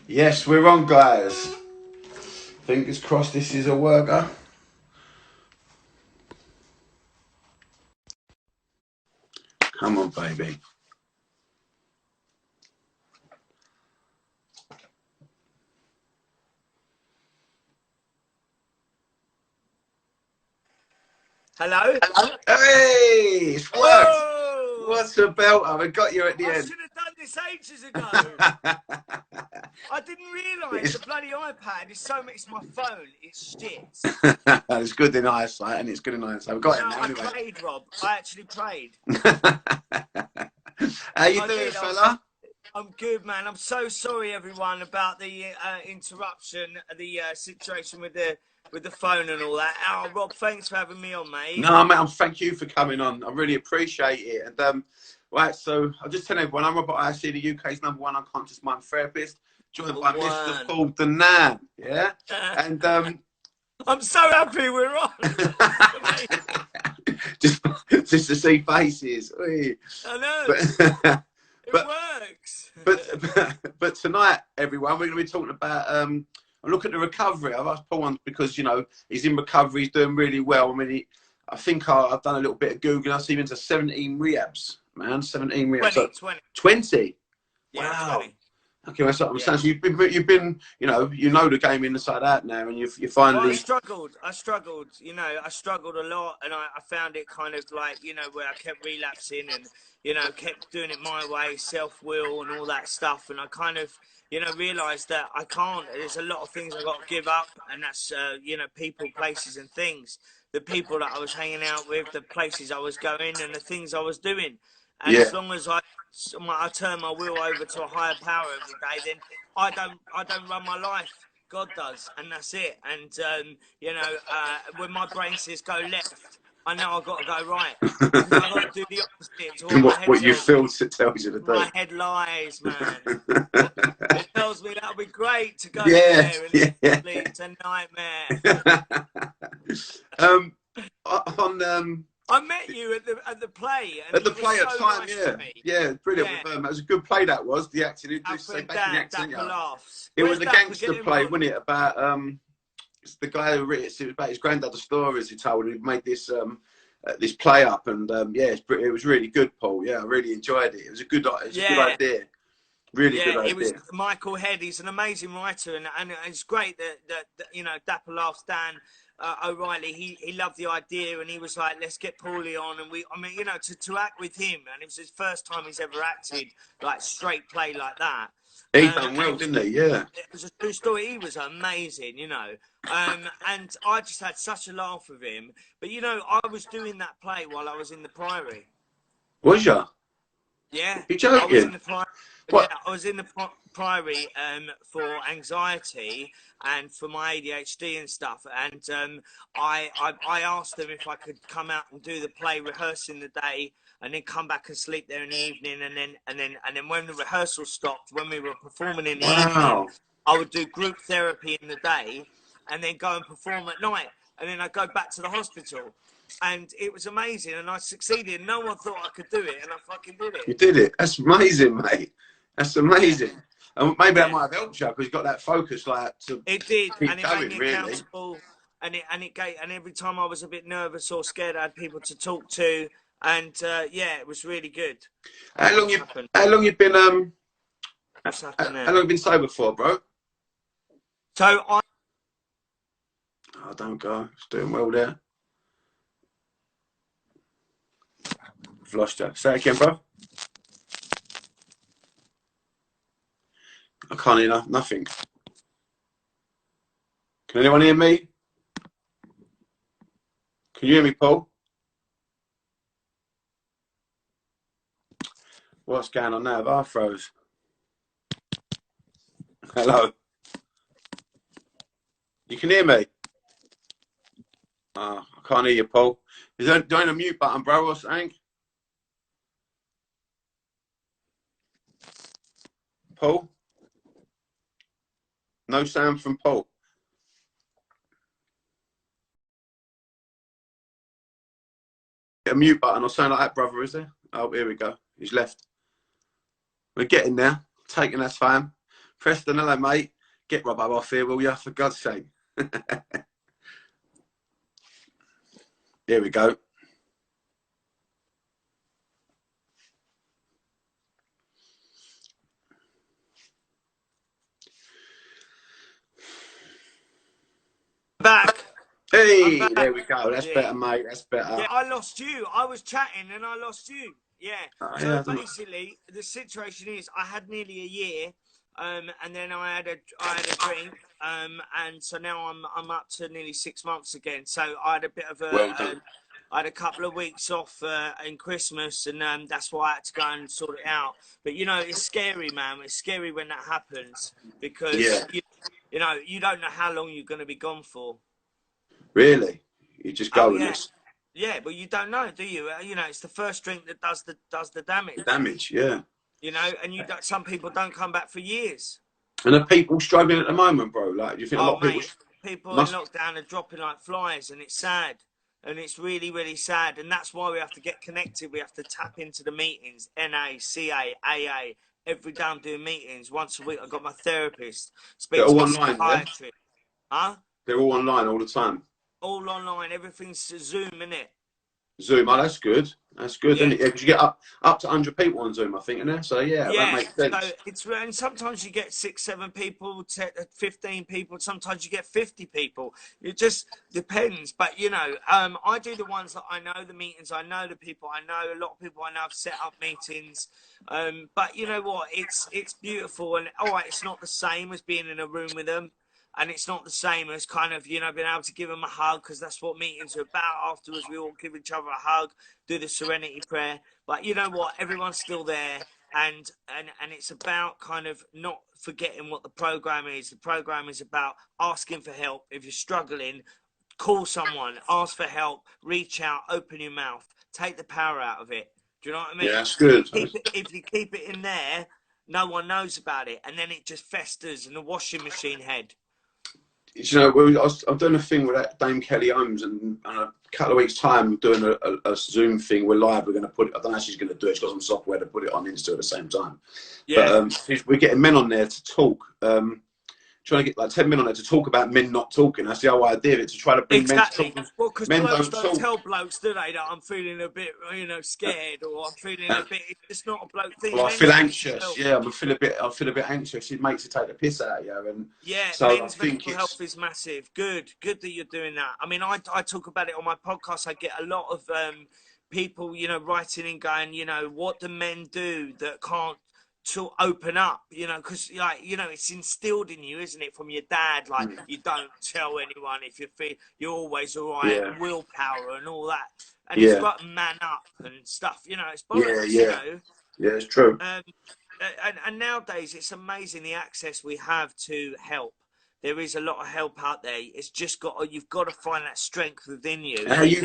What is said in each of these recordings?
Yes, we're on, guys. Fingers crossed this is a worker. Come on, baby. Hello? Hey, it's worked. Oh! What's the belt? I got you at the I end. should have done this ages ago. I didn't realise the bloody iPad is so much. It's my phone. It's shit. It's good in eyesight, and it's good in eyesight. I've got it No, now I anyway. prayed, Rob. I actually prayed. How you I doing, did. fella? I'm good, man. I'm so sorry, everyone, about the interruption, the situation with the phone and all that. Oh, Rob, thanks for having me on, mate. No, mate, thank you for coming on. I really appreciate it. And right, so I'll just tell everyone, I'm Robert Hisee, the UK's #1 unconscious mind therapist, joined by Mr. Paul Danan. Yeah, and I'm so happy we're on. just to see faces. I know. But, It works. but tonight, everyone, we're going to be talking about. I look at the recovery. I've asked Paul once because he's in recovery. He's doing really well. I mean, I think I've done a little bit of Googling. I've seen him to 17 rehabs, man. 17 rehabs. 20. 20. Yeah, Wow. 20. Okay, that's what I'm saying. So you've been, you know the game inside out now, and you finally. Well, I struggled. I struggled a lot, and I found it kind of like, where I kept relapsing and, kept doing it my way, self-will and all that stuff. And I kind of, realised that I can't. There's a lot of things I got to give up, and that's, people, places, and things. The people that I was hanging out with, the places I was going, and the things I was doing. And Yeah. as long as I turn my will over to a higher power every day, then I don't run my life. God does, and that's it. And when my brain says go left, I know I've got to go right. I know I've got to do the opposite to what my head what you tells feel me. tells you to do. My head lies, man. It tells me that'll be great to go there, and it's a nightmare. I met you at the play. And at the play at time, yeah, brilliant. Yeah. That was a good play. That was the acting. It was a gangster play, wasn't it? About it's the guy who wrote it. It was about his granddad, the stories he told. He made this this play up, and it was really good, Paul. Yeah, I really enjoyed it. It was a good idea. Really good idea. It was Michael Head. He's an amazing writer, and it's great that Dapper Laughs Dan O'Reilly. He loved the idea, and he was like, "Let's get Paulie on." And to act with him, and it was his first time he's ever acted like straight play like that. He done well, didn't he? Yeah. It was a true story. He was amazing, and I just had such a laugh with him. But I was doing that play while I was in the Priory. Was ya? Yeah. You joking? I was in the Priory. What? Yeah, I was in the Priory for anxiety and for my ADHD and stuff. And I asked them if I could come out and do the play, rehearse in the day, and then come back and sleep there in the evening. And then when the rehearsal stopped, when we were performing in the evening, I would do group therapy in the day, and then go and perform at night. And then I'd go back to the hospital. And it was amazing, and I succeeded. No one thought I could do it, and I fucking did it. You did it. That's amazing, mate. That's amazing. And maybe that might have helped you because you got that focus, it did, and it made me accountable. And every time I was a bit nervous or scared, I had people to talk to, and it was really good. How long you been how long you been sober for, bro? So oh, don't go. It's doing well there. I've lost you. Say it again, bro. I can't hear nothing. Can anyone hear me? Can you hear me, Paul? What's going on now? I froze. Hello. You can hear me? Oh, I can't hear you, Paul. Is there a mute button, bro, or something? Paul? No sound from Paul. A mute button or something like that, brother, is there? Oh, here we go. He's left. We're getting there. Taking us time. Preston, hello, mate. Get Robbo off here, will you? For God's sake. Here we go. Back. Hey, there we go. That's better, mate. That's better. Yeah, I lost you. I was chatting and I lost you. Yeah. So basically, the situation is, I had nearly a year, and then I had a drink, and so now I'm up to nearly 6 months again. So I had a bit of a, I had a couple of weeks off in Christmas, and that's why I had to go and sort it out. But you know, it's scary, man. It's scary when that happens because you know, you don't know how long you're going to be gone for. Really? You just go with this? Yeah, but you don't know, do you? You know, it's the first drink that does the damage. The damage, yeah. You know, and some people don't come back for years. And are people struggling at the moment, bro? Like, do you think a lot of people in lockdown are dropping like flies, and it's sad. And it's really, really sad. And that's why we have to get connected. We have to tap into the meetings, NA, CA, AA. Every day I'm doing meetings. Once a week, I've got my therapist. They're all online, psychiatrist. Huh? They're all online all the time. All online. Everything's Zoom, innit? Zoom, oh, that's good. That's good, isn't it? Yeah, because you get up to 100 people on Zoom, I think, isn't there? So that makes sense. So and sometimes you get 6, 7 people, 15 people. Sometimes you get 50 people. It just depends. But you know, I do the ones that I know, the meetings. I know the people. I know a lot of people. I know I've set up meetings. But you know what? It's beautiful, and all right, it's not the same as being in a room with them. And it's not the same as kind of, you know, being able to give them a hug, because that's what meetings are about. Afterwards, we all give each other a hug, do the serenity prayer. But you know what? Everyone's still there. And it's about kind of not forgetting what the program is. The program is about asking for help. If you're struggling, call someone, ask for help, reach out, open your mouth, take the power out of it. Do you know what I mean? Yeah, that's good. If you keep it in there, no one knows about it. And then it just festers in the washing machine head. You know, I'm doing a thing with that Dame Kelly Holmes, and a couple of weeks' time, doing a Zoom thing. We're live. We're going to put it. I don't know how she's going to do it. She's got some software to put it on Insta at the same time. Yeah. But we're getting men on there to talk. Trying to get like 10 men on there to talk about men not talking. That's the whole idea of it, to try to bring men to talk. Well, because blokes don't tell blokes, do they, that I'm feeling a bit, you know, scared, or I'm feeling a bit. It's not a bloke thing. Well, I feel anxious. Yeah, I feel a bit anxious. It makes you take the piss out of you. And yeah, so men's mental health is massive. Good that you're doing that. I mean, I talk about it on my podcast. I get a lot of people, you know, writing and going, you know, what do men do that can't to open up, you know, because like, you know, it's instilled in you, isn't it, from your dad, like you don't tell anyone if you're always all right, willpower and all that, and it's got man up and stuff, you know, it's bollocks, you know. Yeah, it's true. And nowadays it's amazing the access we have to help. There is a lot of help out there. It's just you've got to find that strength within you. What are you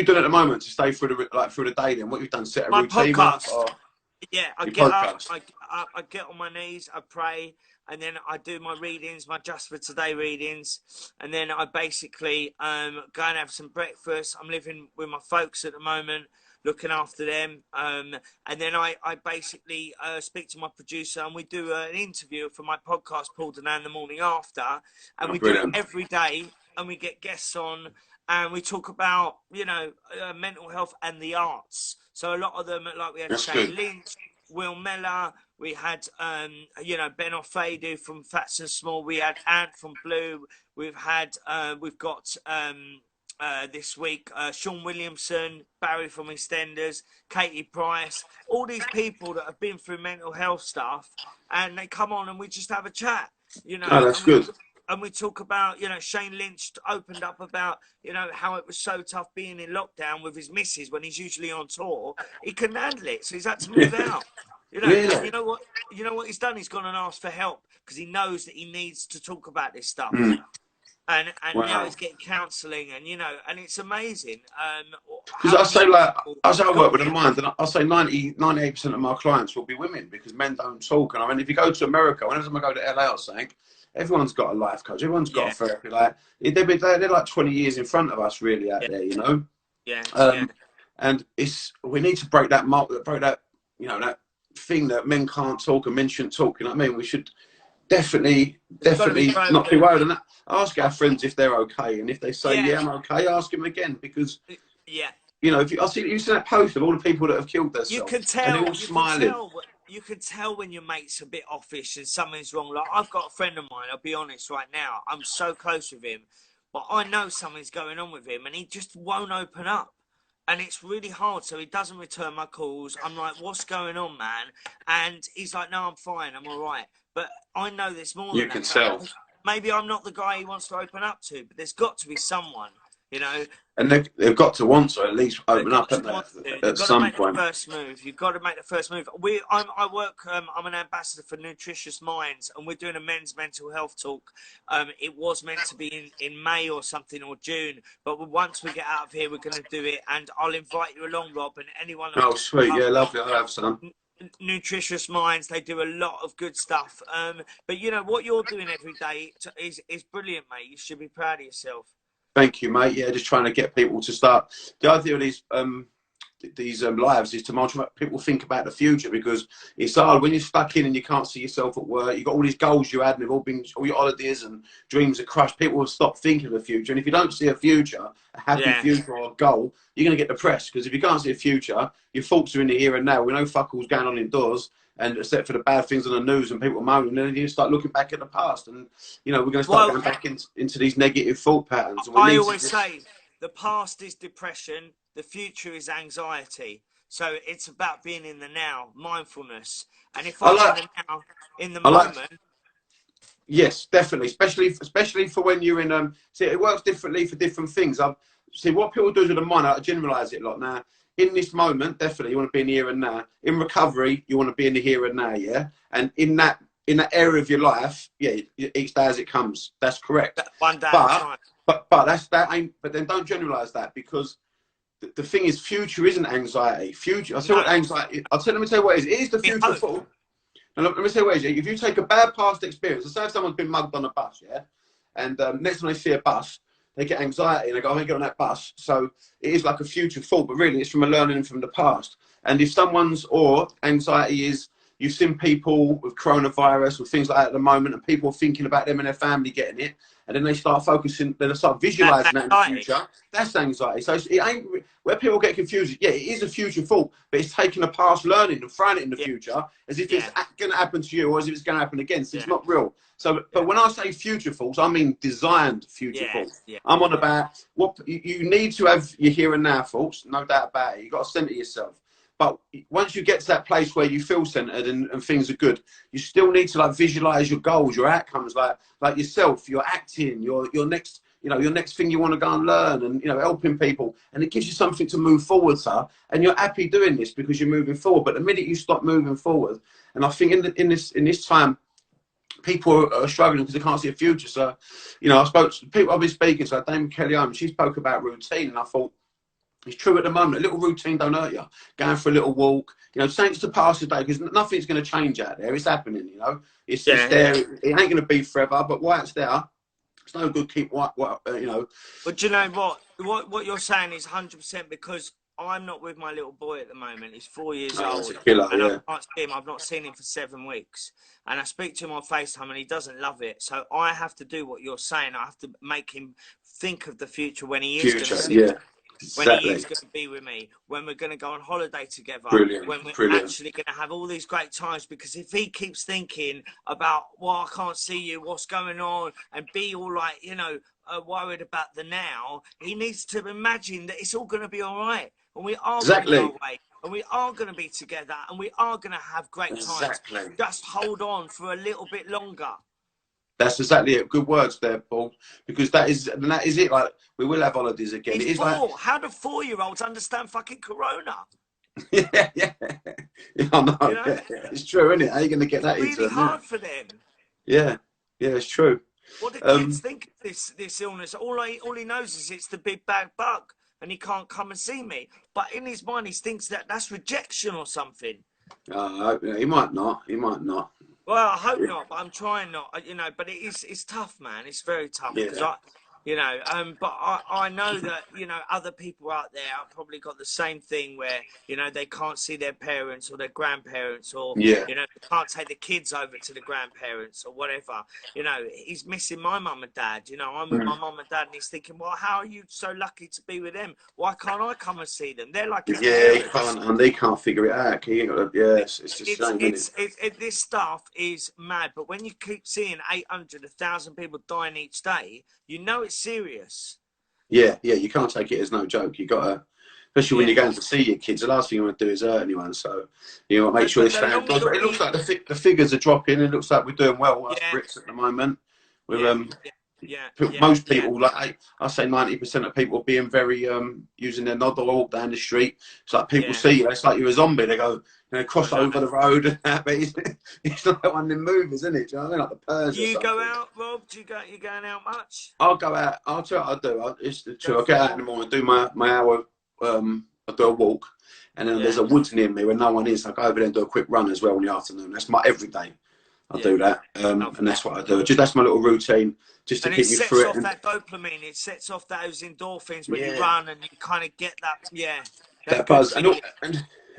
doing at the moment to stay through the day then? What you've done, set a routine podcast. Up, or? Yeah, I get up, I get on my knees, I pray, and then I do my readings, my Just for Today readings, and then I basically go and have some breakfast. I'm living with my folks at the moment, looking after them, and then I basically speak to my producer, and we do an interview for my podcast called Danan the morning after, and we do it every day, and we get guests on, and we talk about, you know, mental health and the arts. So a lot of them, like we had Shane Lynch, Will Mellor, we had, you know, Ben Ofedu from Fats and Small, we had Ant from Blue, we've got this week Sean Williamson, Barry from EastEnders, Katie Price, all these people that have been through mental health stuff, and they come on and we just have a chat, you know. Oh, that's good. And we talk about, you know, Shane Lynch opened up about, you know, how it was so tough being in lockdown with his missus when he's usually on tour. He couldn't handle it, so he's had to move out. You know, really? You know what he's done? He's gone and asked for help because he knows that he needs to talk about this stuff. And now he's getting counselling, and you know, and it's amazing. Because I say, like, as I work with a mind, and I say 98% of my clients will be women, because men don't talk. And I mean, if you go to America, whenever I go to LA or something, everyone's got a life coach. Everyone's got a therapy. Like they're like 20 years in front of us, really, out there, you know. And we need to break that, you know, that thing that men can't talk and men shouldn't talk. You know what I mean? We should definitely not be open. worried. And ask our friends if they're okay, and if they say yeah, I'm okay, ask them again, because Yeah. you know, if you see that post of all the people that have killed You themselves, can and they're tell. all smiling. You can tell when your mate's a bit offish and something's wrong. Like I've got a friend of mine. I'll be honest right now. I'm so close with him, but I know something's going on with him, and he just won't open up. And it's really hard. So he doesn't return my calls. I'm like, "What's going on, man?" And he's like, "No, I'm fine. I'm all right." But I know there's more You than can that. tell. Maybe I'm not the guy he wants to open up to, but there's got to be someone, you know. And they've got to want to at least open up, haven't they, They've at got to some make the point. first move. You've got to make the first move. I work. I'm an ambassador for Nutritious Minds, and we're doing a men's mental health talk. It was meant to be in May or something, or June, but once we get out of here, we're going to do it, and I'll invite you along, Rob, and anyone. Oh, sweet, yeah, lovely. I'll have some. Nutritious Minds, they do a lot of good stuff. But you know what you're doing every day is brilliant, mate. You should be proud of yourself. Thank you, mate. Yeah, just trying to get people to start. The idea of these lives is to make people think about the future, because it's hard when you're stuck in and you can't see yourself at work. You've got all these goals you had, and they've all been, all your holidays and dreams are crushed. People will stop thinking of the future, and if you don't see a future, a happy future or a goal, you're going to get depressed, because if you can't see a future, your thoughts are in the here and now. We know fuck all's going on indoors, and except for the bad things on the news and people moaning, then you start looking back at the past, and you know we're going to start going back into these negative thought patterns. And I always say the past is depression, the future is anxiety. So it's about being in the now, mindfulness. And if I'm in the now, in the moment. Yes, definitely, especially for when you're in. See, it works differently for different things. See what people do with the mind. I generalize it a lot now. In this moment, definitely, you want to be in the here and now. In recovery, you want to be in the here and now, yeah. And in that area of your life, yeah, each day as it comes. That's correct. One day at a time. But then don't generalize that, because the thing is, future isn't anxiety. Future, I'll tell you what anxiety. Let me tell you what it is. It is the future thought. And look, let me say what it is. If you take a bad past experience, let's say if someone's been mugged on a bus, yeah, and next time they see a bus, they get anxiety and they go, "I'm going to get on that bus." So it is like a future thought, but really it's from a learning from the past. And if someone's anxiety is, you've seen people with coronavirus or things like that at the moment, and people are thinking about them and their family getting it, and then they start focusing, then they start visualizing that in the future. That's anxiety. So it ain't where people get confused. Yeah, it is a future thought, but it's taking a past learning and throwing it in the future as if it's going to happen to you, or as if it's going to happen again. So it's not real. So, but when I say future thoughts, I mean designed future thoughts. I'm on about what you need to have your here and now thoughts, no doubt about it. You've got to center yourself. But once you get to that place where you feel centered and things are good, you still need to like visualize your goals, your outcomes, like yourself, your acting, your next, your next thing you want to go and learn, and helping people, and it gives you something to move forward to, and you're happy doing this because you're moving forward. But the minute you stop moving forward, and I think in this time, people are struggling because they can't see a future. So, I spoke to people I've been speaking to, like Damon Kelly, she spoke about routine, and I thought, it's true at the moment. A little routine don't hurt you. Going for a little walk, change to pass the day, because nothing's going to change out there. It's happening, It's there. It ain't going to be forever, but while it's there, it's no good keep But you know what you're saying is 100%, because I'm not with my little boy at the moment. He's 4 years old. And I can't see him. I've not seen him for 7 weeks. And I speak to him on FaceTime and he doesn't love it. So I have to do what you're saying. I have to make him think of the future when he is going to see it. When he is going to be with me, when we're going to go on holiday together, when we're actually going to have all these great times. Because if he keeps thinking about, well, I can't see you, what's going on, and be all like, worried about the now, he needs to imagine that it's all going to be all right. And we are going to go away, and we are going to be together, and we are going to have great times. Just hold on for a little bit longer. That's exactly it. Good words there, Paul. Because that is it. Like, we will have holidays again. He's 4. Like, how do 4-year-olds understand fucking Corona? Yeah. I know. Yeah. It's true, isn't it? How are you going to get that into them? It's really hard for them. Yeah, it's true. What do kids think of this illness? All he knows is it's the big bad bug, and he can't come and see me. But in his mind, he thinks that's rejection or something. He might not. Well, I hope not, but I'm trying not. But it's tough, man. It's very tough, because You know, but I know that, you know, other people out there have probably got the same thing where, you know, they can't see their parents or their grandparents, or, Yeah. you know, they can't take the kids over to the grandparents or whatever. You know, he's missing my mum and dad. You know, I'm with my Mm. mum and dad, and he's thinking, well, how are you so lucky to be with them? Why can't I come and see them? They're like his Yeah, he parents. can't, and they can't figure it out. He ain't got yeah, it's the same, isn't it? This stuff is mad, but when you keep seeing 800, 1,000 people dying each day, you know it's serious. Yeah, yeah, you can't take it as no joke. You got to, especially when Yeah. you're going to see your kids. The last thing you want to do is hurt anyone. So you know, make sure But they the stay. longer But it looks we, like the figures are dropping. It looks like we're doing well, us yeah, Brits at the moment. We're yeah, yeah, most yeah, people, like I say, 90% of people being very using their nod or walk down the street. It's like people yeah. see you, it's like you're a zombie. They go, you know, cross I over know. the road and that. But it's like one of them movies, isn't it? Do you know what I mean? Like the Do Purge or you go something. out, Rob? Do you go? You going out much? I'll go out. I'll tell you what I do. It's the Go two. I for get a out in walk? the morning, do my hour. I do a walk, and then there's Yeah, a woods near me where no one is. I go over there and do a quick run as well in the afternoon. That's my every day. I yeah. do that, and Lovely. that's what I do. Just that's my little routine, just to And it keep me sets through it. off And that dopamine. It sets off those endorphins when you yeah, run, and you kind of get that, yeah, that that good buzz, feeling.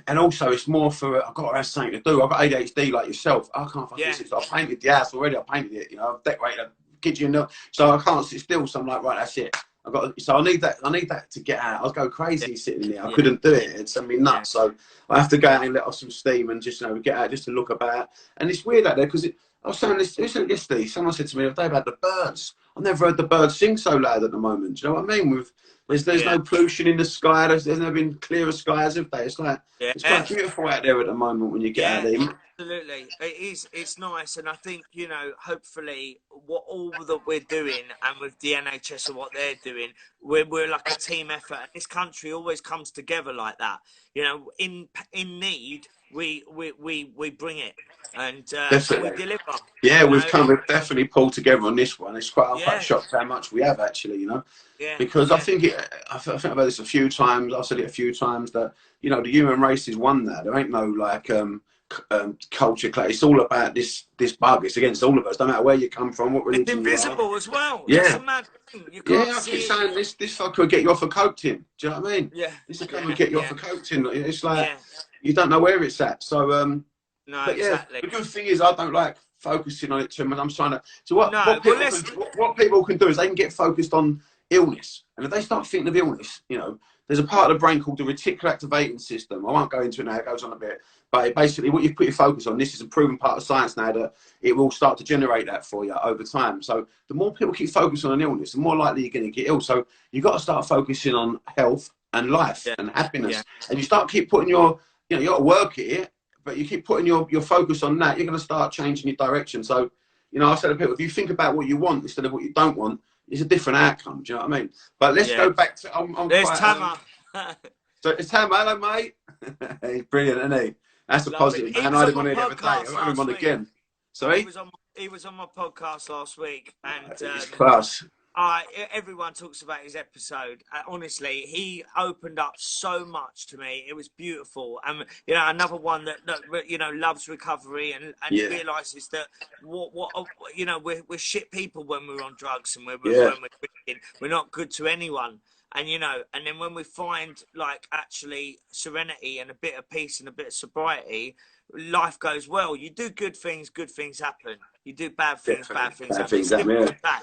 and also it's more for I've got to have something to do. I've got ADHD like yourself. I can't fucking Yeah, sit. I've painted the house already. I painted it. You know, I've decorated the kitchen, so I can't sit still. So I'm like, right, that's it. I got. So I need that. I need that to get out. I'll go yeah, crazy sitting there. I yeah, couldn't do it. It'd send me yeah. nuts. So I have to go out and let off some steam and just get out, just to look about. And it's weird out there because I was saying this yesterday. Someone said to me the other day about the birds. I've never heard the birds sing so loud at the moment. Do you know what I mean? There's Yeah, no pollution in the sky. There's never been clearer skies, have they? It's yeah, quite beautiful out there at the moment when you get out yeah. there. Absolutely, it is. It's nice, and I think, you know, hopefully, what all that we're doing, and with the NHS and what they're doing, we're like a team effort. And this country always comes together like that. You know, in need, we bring it, and we Definitely. deliver. Yeah, You know, we've definitely pulled together on this one. I'm quite yeah, shocked how much we have actually, yeah, because yeah. I think about this a few times. I've said it a few times that the human race is one that there ain't no like culture clash. It's all about this bug. It's against all of us. No matter where you come from, what It's religion you are. invisible as well. That's Yeah, a mad thing. You can't yeah. I keep see it. saying this fucker will get you off a coke tin. Do you know what I mean? Yeah, This will come and yeah, get you off yeah, a coke tin. It's like yeah. you don't know where it's at. So No, but yeah, exactly. the good thing is I don't like focusing on it too much. I'm trying to. So No, well, what people can do is they can get focused on illness, and if they start thinking of illness, there's a part of the brain called the reticular activating system. I won't go into it now; it goes on a bit. But basically, what you put your focus on, this is a proven part of science now that it will start to generate that for you over time. So the more people keep focusing on illness, the more likely you're going to get ill. So you've got to start focusing on health and life yeah, and yeah, happiness, and you start keep putting you got to work here, but you keep putting your focus on that, you're going to start changing your direction. So, I said to people, if you think about what you want instead of what you don't want, it's a different outcome. Do you know what I mean? But let's yeah. go back to. I'm There's quite. Tama. So it's Tam. Hello, mate. He's brilliant, isn't he? That's a Love him. positive He man. I was had on him my on here the other day. I've podcast got him last on week. again. Sorry. He was on my podcast last week, and It's class. everyone talks about his episode. Honestly, he opened up so much to me. It was beautiful, and another one that loves recovery and Yeah. realizes that we're shit people when we're on drugs, and Yeah. when we're drinking. We're not good to anyone. And and then when we find like actually serenity and a bit of peace and a bit of sobriety, life goes well. You do good things happen. You do bad things, bad Definitely. things Bad happen. things It's happen. simple Yeah. as that,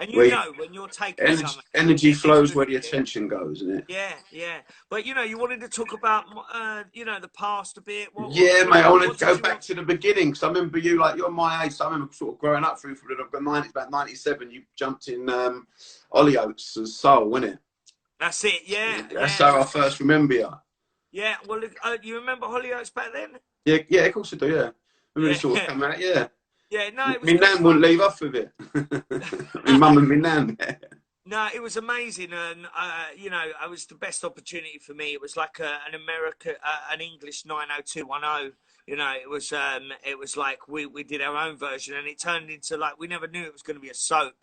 And We when you're taking something, energy it's flows good where the for you. attention goes, isn't it? Yeah, yeah. But you wanted to talk about the past a bit. Yeah, mate. I want What to did go you back want? to the beginning because I remember you, like, you're my age. So I remember sort of growing up through about 97. You jumped in Ollie Oates as Soul, wasn't it? That's it. Yeah, That's yeah, how I first remember you. yeah. Well, you remember Hollyoaks back then? Yeah, yeah, of course I do. Yeah, remember Yeah, it sort of come out. Yeah, yeah. No, it was my good nan fun. wouldn't leave off with it. My mum and my nan. No, it was amazing, and it was the best opportunity for me. It was like an English 90210. It was like we did our own version, and it turned into like we never knew it was going to be a soap.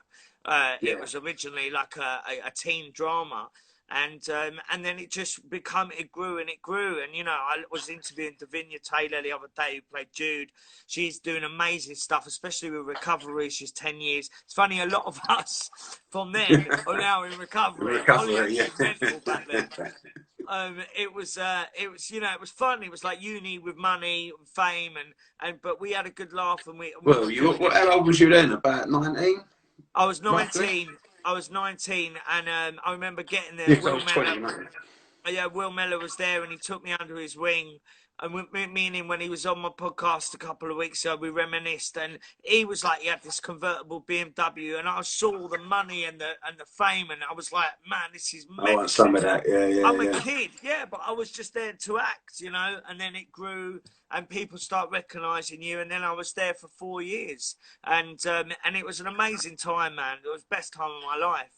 It Yeah, was originally like a teen drama, and then it grew and it grew. And, you know, I was interviewing Davinia Taylor the other day, who played Jude. She's doing amazing stuff, especially with recovery. She's 10 years. It's funny, a lot of us from then are now in recovery. Recovery, yeah. Was dreadful back then. It was, you know, it was fun. It was like uni with money and fame, but we had a good laugh. And well, how old was you then? About 19? I was 19. Roughly? I was 19, and I remember getting there. Yeah, 'cause I was 20, mate. Yeah, Will Mellor was there, and he took me under his wing. And me and him, when he was on my podcast a couple of weeks ago, we reminisced, and he was like, he had this convertible BMW, and I saw the money and the fame, and I was like, man, this is I want some of that, yeah. I'm a kid, yeah, but I was just there to act, you know, and then it grew, and people start recognising you, and then I was there for 4 years, and it was an amazing time, man. It was the best time of my life.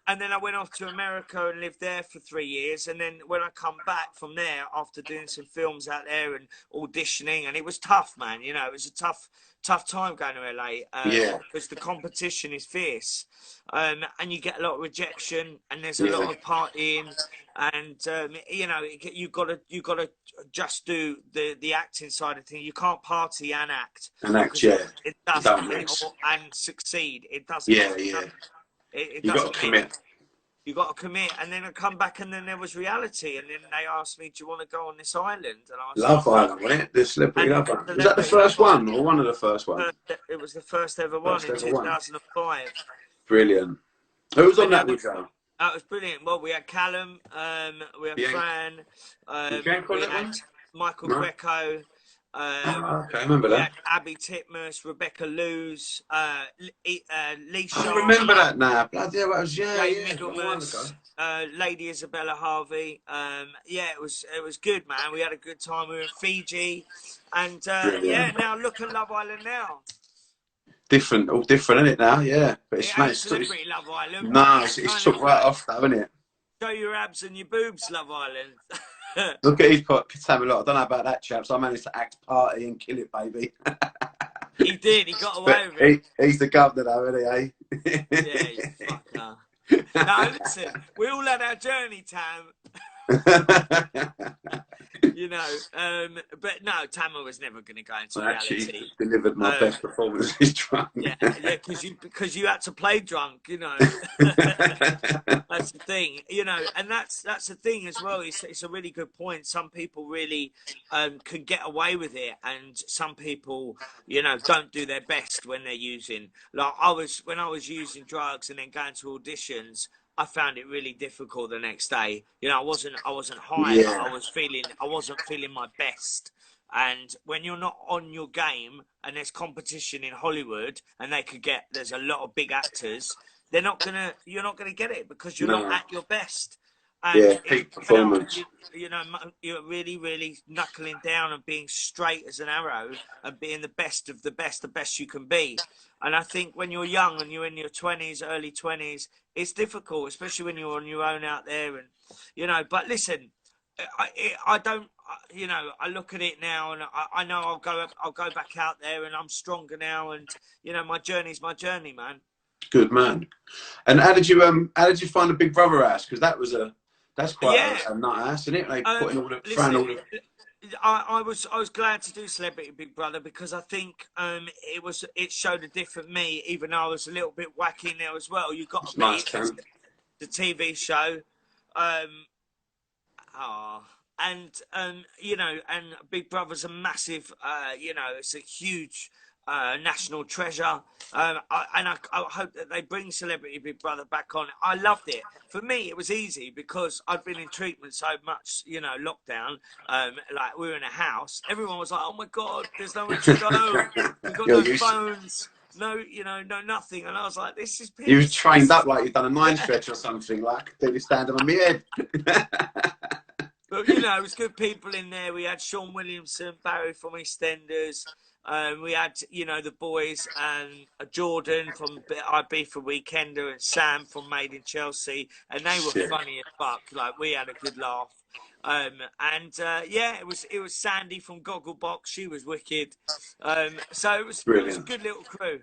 And then I went off to America and lived there for 3 years. And then when I come back from there, after doing some films out there and auditioning, and it was tough, man. You know, it was a tough time going to LA because the competition is fierce, and you get a lot of rejection, and there's a lot of partying, and you know, you gotta just do the acting side of things. You can't party and act. It doesn't, and succeed. It doesn't. You got to commit. You got to commit, and then I come back, and then there was reality, and then they asked me, "Do you want to go on this island?" And I was Love Island, wasn't it? The Celebrity Love Island. Was that the first one, or one of the first ones? It was the first ever one in 2005. Brilliant. Who was on that with you? That was brilliant. Well, we had Callum, we had Fran, we had Michael Greco. Okay, I remember that. Abby Titmus, Rebecca Lewis, Lee Shaw. I remember that now. Bloody hell, that was Middlemas, Lady Isabella Harvey. It was good, man. We had a good time. We were in Fiji, and now look at Love Island now. All different, isn't it now? Yeah, but it's Celebrity Love Island. No, it's took right off, though, isn't it? Show your abs and your boobs, Love Island. Look at his Sam a lot. I don't know about that, chaps. I managed to act, party, and kill it, baby. He did. He got away with it. He's the governor, though, isn't he? Yeah, you fucker. No, listen. We all had our journey, Tam. You know, but no, Tama was never going to go into reality. Actually, delivered my best performance. He's drunk. because you had to play drunk, you know. That's the thing, you know, and that's the thing as well. It's a really good point. Some people really can get away with it, and some people, you know, don't do their best when they're using. Like when I was using drugs and then going to auditions, I found it really difficult the next day. You know, I wasn't high. But I wasn't feeling my best. And when you're not on your game, and there's competition in Hollywood, and there's a lot of big actors, you're not gonna get it because you're not at your best. And peak performance. You're really, really knuckling down and being straight as an arrow and being the best of the best you can be. And I think when you're young and you're in your 20s, early 20s, it's difficult, especially when you're on your own out there. And, you know, but listen, I don't, you know, I look at it now, and I know I'll go back out there, and I'm stronger now. And, you know, my journey's my journey, man. Good man. And how did you find the Big Brother house? Because that's quite a nut house, isn't it? They put in all the I was glad to do Celebrity Big Brother because I think it showed a different me, even though I was a little bit wacky in there as well. You got to meet the TV show, you know, and Big Brother's a massive, you know, it's a huge national treasure. I hope that they bring Celebrity Big Brother back on. I loved it. For me, it was easy because I'd been in treatment so much, you know, lockdown. Like we were in a house. Everyone was like, "Oh my God, there's nowhere to go. We've got no phones, no, you know, no nothing." And I was like, "This is." You was trained up like you'd done a 9 stretch or something, like do you standing on my head. But you know, it was good people in there. We had Sean Williamson, Barry from EastEnders. We had, you know, the boys and Jordan from Ibiza Weekender and Sam from Made in Chelsea, and they were funny as fuck. Like we had a good laugh. It was Sandy from Gogglebox. She was wicked. So it was a good little crew.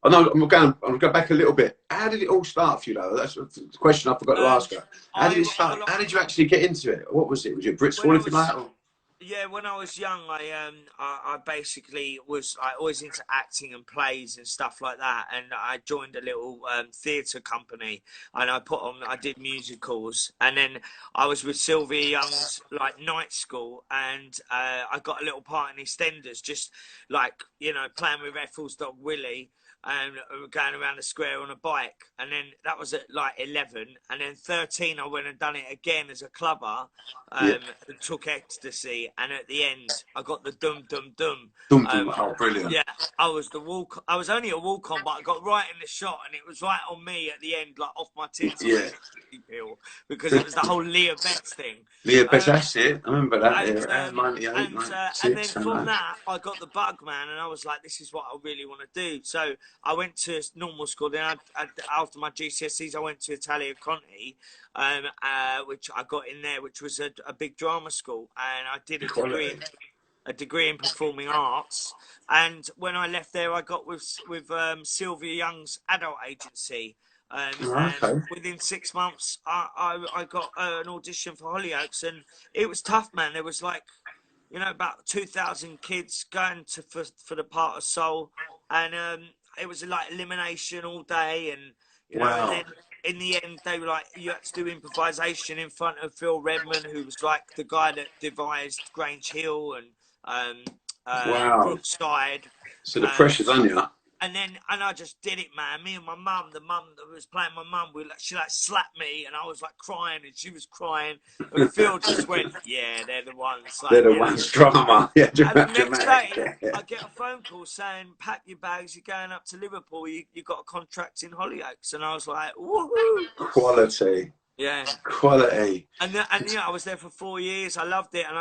I know I'm going back a little bit. How did it all start for you, though? That's the question I forgot to ask her. How did it start? Well, How did you actually get into it? What was it? Was it Brit when School, I anything like was that? Or? Yeah, when I was young, I basically was like always into acting and plays and stuff like that, and I joined a little theatre company, and I did musicals, and then I was with Sylvia Young's like night school, and I got a little part in EastEnders, just like playing with Ethel's dog Willie. And going around the square on a bike, and then that was at like 11, and then 13 I went and done it again as a clubber, Yeah. took ecstasy, and at the end I got the dum dum dum. Dum, dum. Um, Oh, brilliant. yeah, I was only a walk on, but I got right in the shot, and it was right on me at the end, like off my tins of Yeah. ecstasy pill, because it was the whole Leah Betts thing. Leah Betts, Um, that's it. I remember that. and Yeah, 98, and then 96. from that I got the bug, man, and I was like, this is what I really want to do. So I went to normal school. Then after my GCSEs, I went to Italia Conti, which I got in there, which was a big drama school, and I did Quality. a degree in performing arts. And when I left there, I got with Sylvia Young's adult agency. Oh, And okay. within 6 months, I got an audition for Hollyoaks, and it was tough, man. There was like, about 2,000 kids going for the part of Soul, and it was like elimination all day, and and Wow. then in the end they were like, you had to do improvisation in front of Phil Redman, who was like the guy that devised Grange Hill and Wow. Brookside. So the Um, pressure's on you. and I just did it, man. Me and my mum, the mum that was playing my mum, she like slapped me, and I was like crying, and she was crying, and Phil just went, "Yeah, they're the ones." Like, They're the ones drama. Yeah, And the next dramatic. day, I get a phone call saying, "Pack your bags, you're going up to Liverpool. You got a contract in Hollyoaks," and I was like, "Woohoo!" Quality. Yeah. Quality. And I was there for 4 years. I loved it, and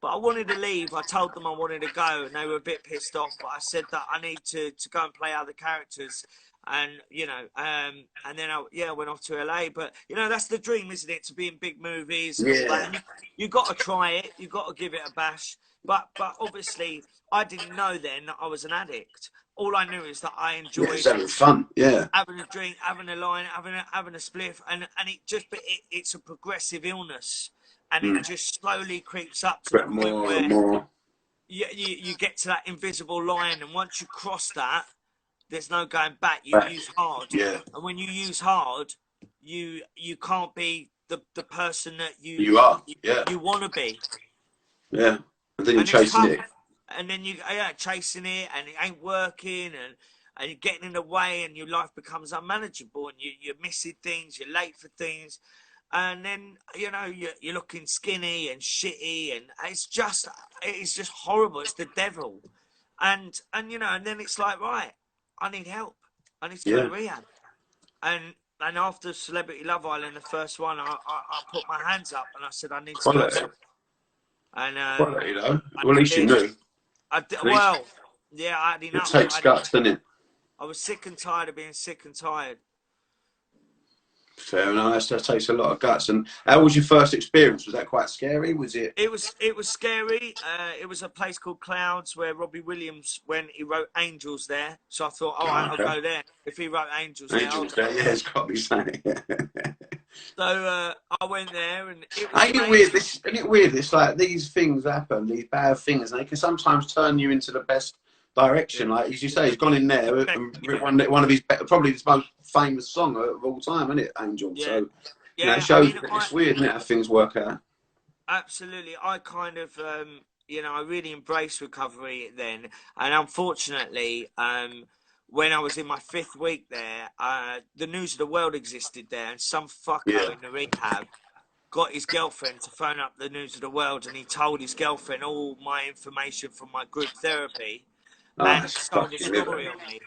but I wanted to leave. I told them I wanted to go, and they were a bit pissed off. But I said that I need to go and play other characters, and and then I went off to LA. But that's the dream, isn't it? To be in big movies and all that. Yeah. And you got to try it. You got to give it a bash. But obviously, I didn't know then that I was an addict. All I knew is that I enjoyed It's having fun. Yeah. having a drink, having a line, having a spliff, and it's a progressive illness, and it just slowly creeps up to the But point more and where more. you get to that invisible line, and once you cross that, there's no going back. You Back. use hard, Yeah. and when you use hard, you can't be the person that You are. Yeah. you want to be. Yeah. And then you're And it's chasing tough. it. And then you chasing it, and it ain't working, and you're getting in the way, and your life becomes unmanageable, and you're missing things, you're late for things, and then you're looking skinny and shitty, and it's just horrible. It's the devil, and then it's like, right, I need help. I need to go to rehab, and after Celebrity Love Island, the first one, I put my hands up and I said I need to go. Quality. And Quality, though. Well, at least you knew. Well, yeah, I had enough. It takes guts, doesn't it? I was sick and tired of being sick and tired. Fair enough. That takes a lot of guts. And how was your first experience? Was that quite scary? Was it? It was scary. It was a place called Clouds where Robbie Williams, when he wrote Angels there. So I thought, I'll go there. If he wrote Angels there, yeah, it's got to be saying. So I went there, and it was Ain't it weird? Isn't it weird? It's like these things happen, these bad things, and they can sometimes turn you into the best direction. Like as you say, he's gone in there and written one of his probably his most famous song of all time, isn't it, Angel? Yeah. So yeah, it shows it's weird, isn't it, how things work out. Absolutely. I kind of I really embraced recovery then, and unfortunately, when I was in my 5th week there, the News of the World existed there, and some fucker in the rehab got his girlfriend to phone up the News of the World, and he told his girlfriend all my information from my group therapy, and told a story on me.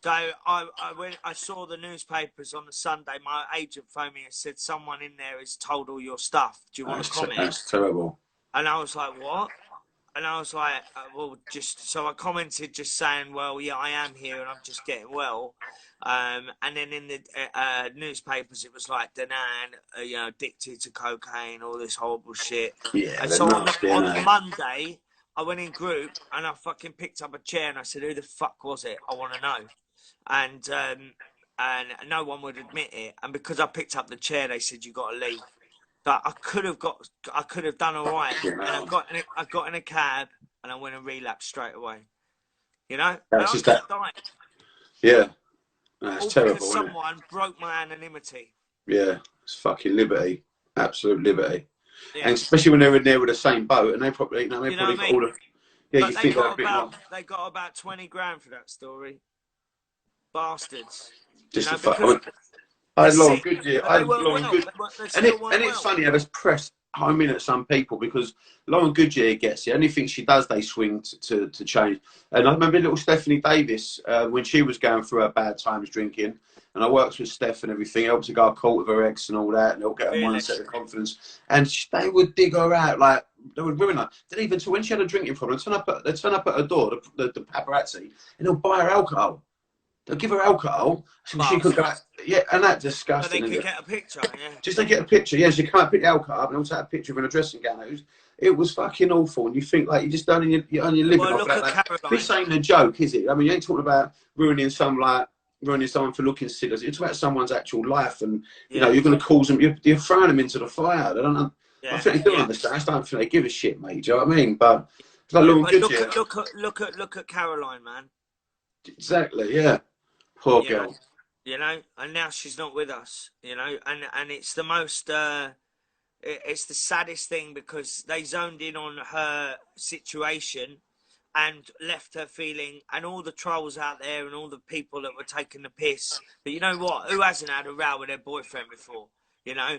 So I saw the newspapers on the Sunday. My agent phoned me and said, someone in there has told all your stuff. Do you want to comment? That's terrible. And I was like, what? And I was like, so I commented just saying, well, yeah, I am here and I'm just getting well. And then in the newspapers, it was like Danan, addicted to cocaine, all this horrible shit. Yeah, and so on Monday, I went in group and I fucking picked up a chair and I said, who the fuck was it? I want to know. and no one would admit it. And because I picked up the chair, they said you got to leave. But I could have done all right. You And know, I got in a cab and I went and relapsed straight away. You know, and that's I just could that. have died. Yeah, that's All terrible, because isn't it? someone broke my anonymity. Yeah, it's fucking liberty, absolute liberty, Yeah. and especially when they're in there with the same boat, and they probably, you know, they You know probably what I got mean? all the. Yeah, But you think they're a bit more they got about 20 grand for that story. Bastards. You just know, a fuck. I because mean, I they're had Lauren sick. Goodyear. But I they had weren't Lauren well. Good, They still weren't and it's well. funny how this press home in at some people because Lauren Goodyear gets it. Anything she does, they swing to change. And I remember little Stephanie Davis when she was going through her bad times drinking. And I worked with Steph and everything, helped her go caught with her ex and all that, and they'll get her Really. mindset of confidence. And they would dig her out, like, they would ruin her. Then even to when she had a drinking problem, they turn up at her door, the paparazzi, and they'll buy her alcohol. They'll give her alcohol so she could go out. Bastards. Yeah, and that's So they disgusting, isn't could it? get a picture, yeah. Just to get a picture, yeah, she come out, pick the alcohol up, and also had a picture of her in a dressing gown. It was fucking awful, and you think like you're just earning your living Well, off look that. at Like, Caroline. this ain't a joke, is it? I mean, you ain't talking about ruining someone for looking silly. It's about someone's actual life, and you know Yeah, you're going to cause them. You're throwing them into the fire. They don't. I yeah, think they do yeah. understand. I just don't think they give a shit, mate. Do you know what I mean? But it's like Yeah, Lauren but Goodyear. look at Caroline, man. Exactly. Yeah. Poor You know, girl. and now she's not with us. And it's the most it's the saddest thing because they zoned in on her situation and left her feeling, and all the trolls out there and all the people that were taking the piss. But you know what? Who hasn't had a row with their boyfriend before? You know,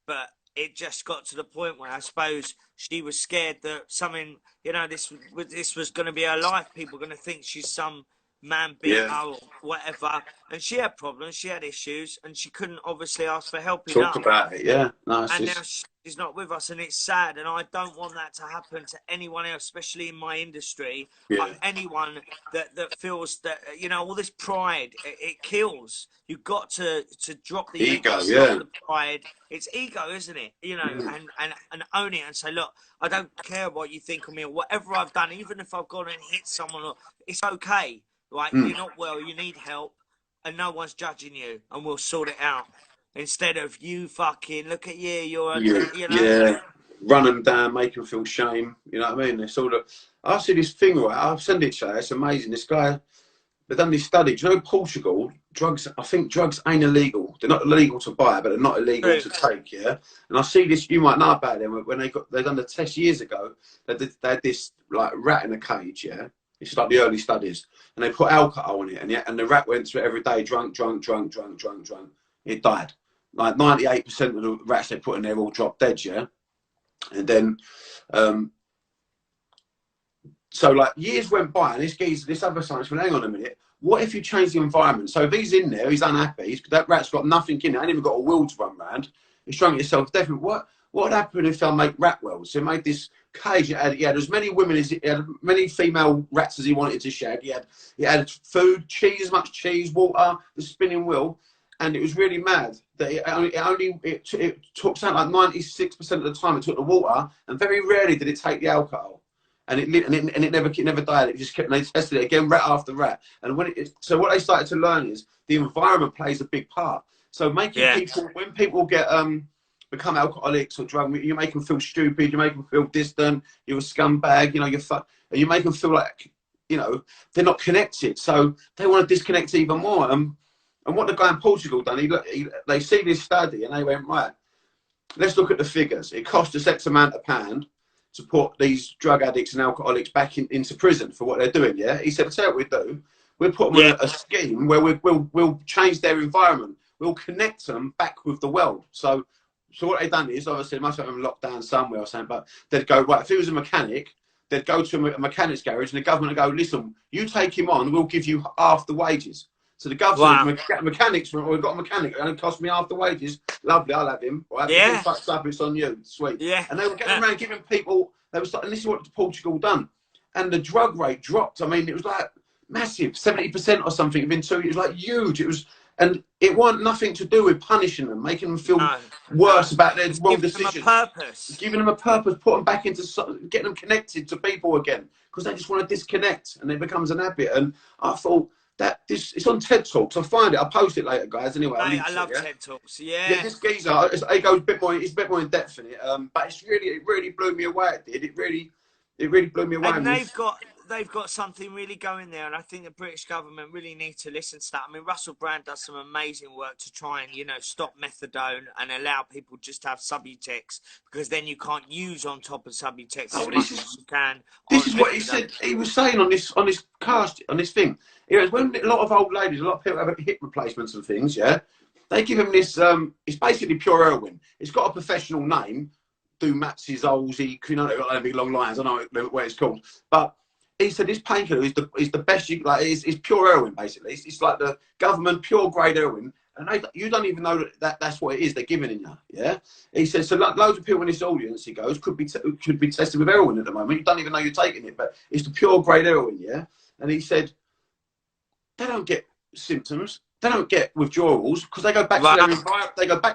but it just got to the point where I suppose she was scared that something, this was going to be her life. People were going to think she's some man beater Yeah. or whatever. And she had problems, she had issues, and she couldn't obviously ask for help Talk enough. about it. Yeah. No, it's And now just. she's not with us, and it's sad. And I don't want that to happen to anyone else, especially in my industry. Yeah. Anyone that feels that all this pride, it kills. You've got to drop the ego, Yeah. drop the pride. It's ego, isn't it? And own it and say, look, I don't care what you think of me or whatever I've done, even if I've gone and hit someone. It's okay. Right? You're not well. You need help, and no one's judging you, and we'll sort it out. Instead of you fucking look at you, Yeah. Run them down, make them feel shame. You know what I mean? It's all the. I see this thing, right? I'll send it to you. It's amazing. This guy, they've done this study. Do you know Portugal? I think drugs ain't illegal. They're not illegal to buy, but they're not illegal to take. Yeah. And I see this. You might know about them when they done the test years ago. They had this like rat in a cage. Yeah. It's like the early studies, and they put alcohol in it, and the rat went through it every day, drunk. It died. Like 98% of the rats they put in there all dropped dead, yeah. And then, so like years went by, and this other scientist went, hang on a minute, what if you change the environment? So if he's in there, he's unhappy, that rat's got nothing in it, ain't even got a will to run around, he's drunk himself deaf. What would happen if I make rat wells? So he made this cage. He had as many women as he had, many female rats as he wanted to shag. He had food, cheese, much cheese, water, the spinning wheel. And it was really mad that it took something like 96% of the time it took the water, and very rarely did it take the alcohol. And it never died. It just kept. And they tested it again, rat after rat. And so what they started to learn is the environment plays a big part. So when people get become alcoholics or drug, you make them feel stupid, you make them feel distant, you're a scumbag, and you make them feel like they're not connected. So they want to disconnect even more. And what the guy in Portugal done, they see this study and they went, right, let's look at the figures. It cost us X amount of pound to put these drug addicts and alcoholics back into prison for what they're doing, yeah? He said, I'll tell you what we'll do. We'll put them on a scheme where we'll change their environment. We'll connect them back with the world. So what they've done is, obviously, they must have them locked down somewhere or something, but they'd go, right, if he was a mechanic, they'd go to a mechanic's garage and the government would go, listen, you take him on, we'll give you half the wages. So the government, mechanics, we've got a mechanic, it only cost me half the wages. Lovely, I'll have him. Right? Yeah. If he fucks up, it's on you. Sweet. Yeah. And they were getting around giving people, and this is what Portugal done. And the drug rate dropped. I mean, it was like massive, 70% or something within 2 years. It was like huge. And it wasn't nothing to do with punishing them, making them feel worse about their wrong decisions. Giving them a purpose. Giving them a purpose, put them back into, getting them connected to people again. Because they just want to disconnect and it becomes an habit. And I thought, It's on TED Talks. I'll find it. I'll post it later, guys. Anyway, I'll Mate, link I to it. love Yeah. TED Talks. Yeah, Yeah. this geezer, it goes a bit more. It's a bit more in depth in it. But it really blew me away. It did. It really blew me away. And they've got something really going there, and I think the British government really need to listen to that. I mean, Russell Brand does some amazing work to try and stop methadone and allow people just to have Subutex, because then you can't use on top of Subutex as much as you can on This is what he methadone. said. He was saying on this cast on this thing. He goes, when a lot of old ladies, a lot of people have hip replacements and things. Yeah, they give him this. It's basically pure heroin. It's got a professional name. Do Max's Olsey, they've got those big long lines. I don't know what it's called, but he said this painkiller is the best. It's pure heroin basically. It's like the government pure grade heroin, and you don't even know that's what it is they're giving in you. Yeah, he said so. Loads of people in this audience, he goes, could be tested with heroin at the moment. You don't even know you're taking it, but it's the pure grade heroin. Yeah, and he said they don't get symptoms, they don't get withdrawals because they go back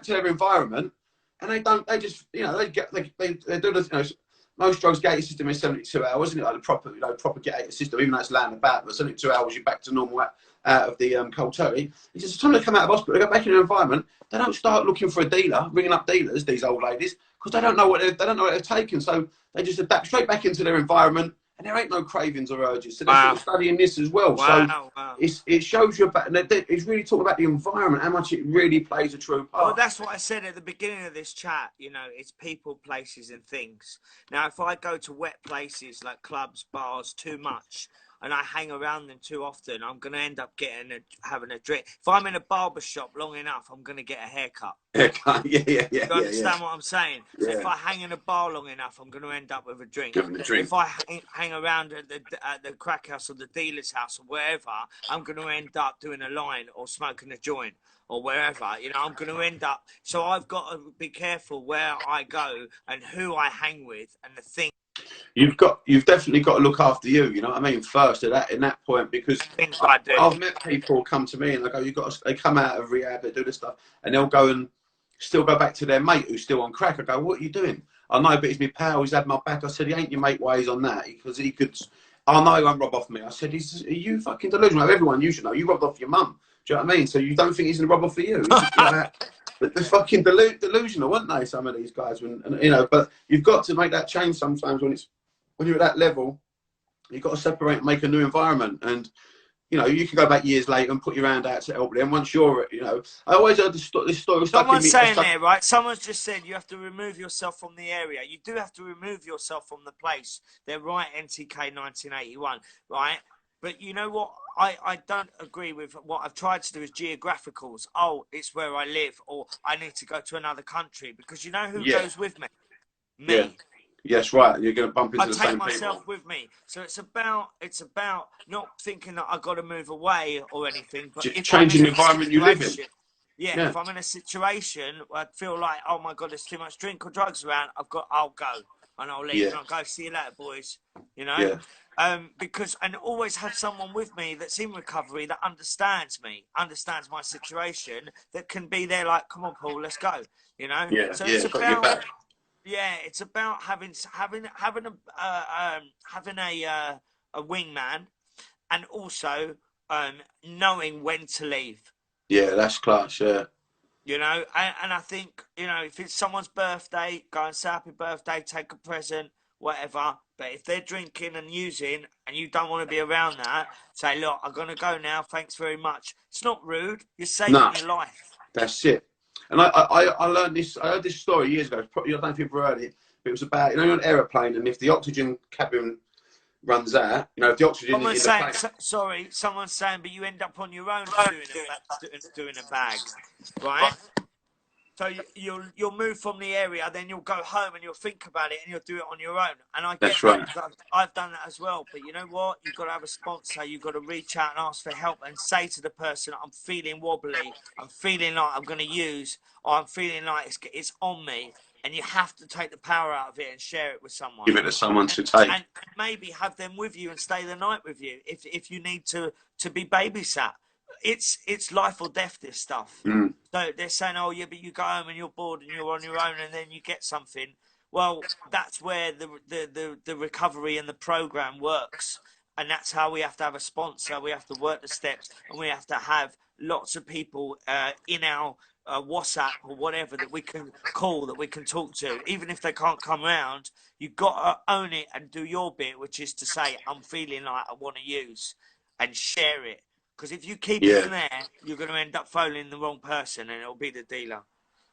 to their environment. And they don't. They just, they do the. Most drugs gate system is 72 hours, isn't it? Like the proper gate system, even though it's laying about, but 72 hours you're back to normal out of the cold turkey. He says, the time they come out of hospital, they go back in their environment. They don't start looking for a dealer, ringing up dealers. These old ladies, because they don't know what they're taking. So they just adapt straight back into their environment, and there ain't no cravings or urges. So they're studying this as well. Wow. It shows you about. It's really talking about the environment, how much it really plays a true part. Well, that's what I said at the beginning of this chat. It's people, places, and things. Now, if I go to wet places like clubs, bars too much, and I hang around them too often, I'm going to end up having a drink. If I'm in a barber shop long enough, I'm going to get a haircut. Haircut, yeah. You understand what I'm saying? So if I hang in a bar long enough, I'm going to end up with a drink. If I hang around at the crack house or the dealer's house or wherever, I'm going to end up doing a line or smoking a joint or wherever. I'm going to end up. So I've got to be careful where I go and who I hang with and the thing. You've definitely got to look after you. You know what I mean? First, in that point, because I've met people come to me and they go, they come out of rehab, they do this stuff, and they'll go and still go back to their mate who's still on crack. I go, what are you doing? I know, but he's my pal. He's had my back. I said, he ain't your mate ways on that because he could. I know he won't rob off me. I said, are you fucking delusional? Everyone you should know. You robbed off your mum. Do you know what I mean? So you don't think he's gonna rob off for you? But they're fucking delusional, aren't they? Some of these guys, But you've got to make that change sometimes when you're at that level. You've got to separate and make a new environment. And you can go back years later and put your hand out to help them. Once you're, I always heard this story. Someone's saying there, right? Someone's just said you have to remove yourself from the area. You do have to remove yourself from the place. They're right, NTK 1981, right? But you know what? I don't agree with what I've tried to do is geographicals. Oh, it's where I live, or I need to go to another country, because you know who goes with me? Me. Yeah. Yes, right. You're going to bump into the same people. I take myself with me. So it's about not thinking that I've got to move away or anything, but just changing the environment you live in. Yeah, if I'm in a situation where I feel like, oh my God, there's too much drink or drugs around, I'll go and I'll leave and I'll go, see you later, boys. Yeah. Because and always have someone with me that's in recovery that understands me, understands my situation, that can be there like, come on, Paul, let's go. Yeah. So it's about it's about having a wingman, and also knowing when to leave. Yeah, that's class. Yeah. And I think if it's someone's birthday, go and say happy birthday, take a present, whatever. But if they're drinking and using and you don't want to be around that, say, look, I'm going to go now. Thanks very much. It's not rude. You're saving your life. That's it. And I learned this. I heard this story years ago. Probably, I don't know if you've heard it, but it was about you're on an aeroplane, and if the oxygen cabin runs out, if the oxygen. Someone's saying, but you end up on your own doing a bag, right? So you'll move from the area, then you'll go home and you'll think about it and you'll do it on your own. And I get that. I've done that as well. But you know what? You've got to have a sponsor. You've got to reach out and ask for help and say to the person, I'm feeling wobbly. I'm feeling like I'm going to use, or I'm feeling like it's on me. And you have to take the power out of it and share it with someone. Give it to someone to take. And maybe have them with you and stay the night with you if you need to be babysat. It's life or death, this stuff. So they're saying, oh yeah, but you go home and you're bored and you're on your own and then you get something. Well, that's where the recovery and the program works. And that's how we have to have a sponsor. We have to work the steps, and we have to have lots of people in our WhatsApp or whatever that we can call, that we can talk to, even if they can't come round. You've got to own it and do your bit, which is to say, I'm feeling like I want to use, and share it. Because if you keep it Yeah. in there, you're going to end up phoning the wrong person, and it'll be the dealer.